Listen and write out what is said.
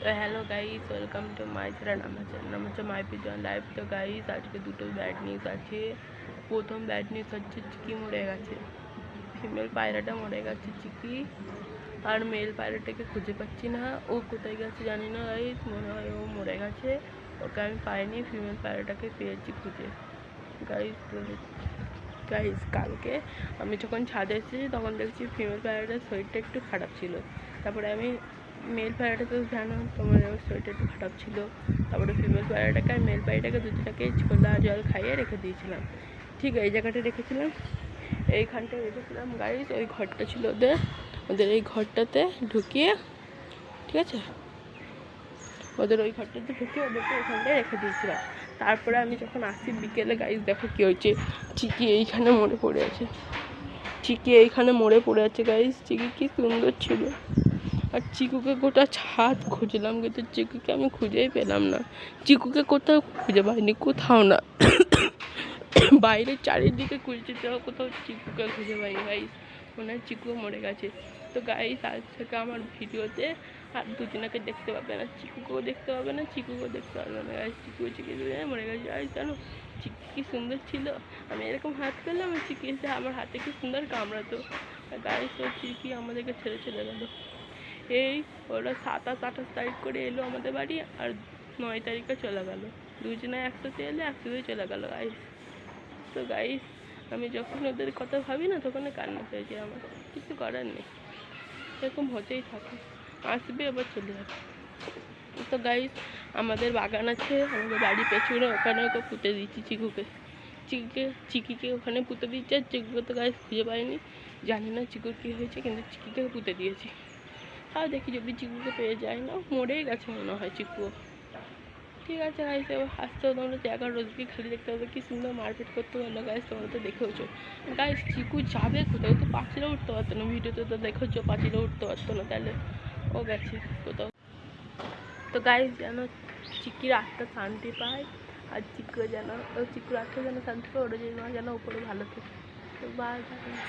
তো hello guys, welcome to my channel. আমার channel নাম হচ্ছে মাই পিজন লাইফ। তো গাইস, আজকে দুটো ব্যাড নিউজ আছে। প্রথম ব্যাড নিউজ হচ্ছে চিকি মরে গেছে। ফিমেল পায়রাটা মরে গেছে চিকি, আর মেল পায়রাটাকে খুঁজে পাচ্ছি না। ও কোথায় গেছে জানি না গাইস, মনে হয় ও মরে গেছে। ওকে আমি পাইনি, ফিমেল পায়রাটাকে পেয়েছি খুঁজে। গাইস গাইস কালকে আমি যখন ছাদে এসেছি তখন দেখছি ফিমেল পায়রাটার শরীরটা একটু খারাপ ছিল। তারপরে আমি মেল পায়রাটা তো জানো তোমার শরীরটা একটু খারাপ ছিল। তারপরে ফিমেল পায়রাটাকে আর মেল পায়রাটাকে দুটোটাকে ছোলা জল খাইয়ে রেখে দিয়েছিলাম। ঠিক এই জায়গাটা রেখেছিলাম, এইখানটায় রেখেছিলাম গাইস। ওই ঘরটা ছিল ওদের এই ঘরটাতে ঢুকিয়ে, ঠিক আছে, ওদের ওই ঘরটাতে ঢুকিয়ে ওদেরকে ওখানটায় রেখে দিয়েছিলাম। তারপরে আমি যখন আসি বিকেলে গাইস, দেখো কী হয়েছে। চিকি এইখানে মরে পড়ে আছে। চিকি এইখানে মরে পড়ে আছে গাইস। চিকি কি সুন্দর ছিল। আর চিকুকে গোটা ছাদ খুঁজলাম, কিন্তু চিকুকে আমি খুঁজেই পেলাম না। চিকুকে কোথাও খুঁজে পাইনি, কোথাও না। বাইরে চারিদিকে খুঁজতে যাও, কোথাও চিকুকে খুঁজে পাইনি গাইস। মনে হয় চিকুও মরে গেছে। তো গাইস, আজ থেকে আমার ভিডিওতে আর দুজনাকে দেখতে পাবে না। চিকুকেও দেখতে পাবে না, চিকুকেও দেখতে পাবে না গাইস। চিকি মরে গেছে গাইস। জানো চিকি কি সুন্দর ছিল। আমি এরকম হাত করলাম, চিকি এসে আমার হাতে কি সুন্দর কামড়াতো। গাইস, ও চিকি আমাদেরকে ছেড়ে চলে গেল। এই ওরা 27-28 তারিখ করে এলো আমাদের বাড়ি, আর 9 তারিখে চলে গেল। দুজনে একসাথে এলে একসাথে চলে গেল গাইস। তো গাইস, আমি যখন ওদের কথা ভাবি না তখন কান্না পেয়ে যায় আমার। কিছু করার নেই, এরকম হতেই থাকে। আসবে আবার চলে যাবে। তো গাইস, আমাদের বাগান আছে আমাদের বাড়ি পেছনে, ওখানে ওকে পুঁতে দিচ্ছি চিকিকে ওখানে পুঁতে দিচ্ছে। আর চিকুকে তো গাইস খুঁজে পাইনি, জানি না চিকুর কী হয়েছে, কিন্তু চিকিকে পুঁতে দিয়েছি। আর দেখি যদি চিকুকে পেয়ে যায় না, মরেই গেছে মনে হয় চিকুও। ঠিক আছে গাইস, এবার আসতে তোমরা জায়গা রোজকে খালি দেখতে হবে কি সুন্দর মারপিট করতে পারলো গাইস। তোমরা তো দেখেওছো গাইস। চিকু যাবে কোথাও, তো পাঁচিলে উঠতে পারতো না। ভিডিওতে তো দেখেছো পাঁচিলে উঠতে পারতো না, তাহলে ও গেছে কোথাও। তো গাইস, যেন চিকির আত্মা শান্তি পায়, আর চিকুর আত্মা যেন শান্তি পায়, ওরা যেন উপরে ভালো থাকে। তো বাই গাইস।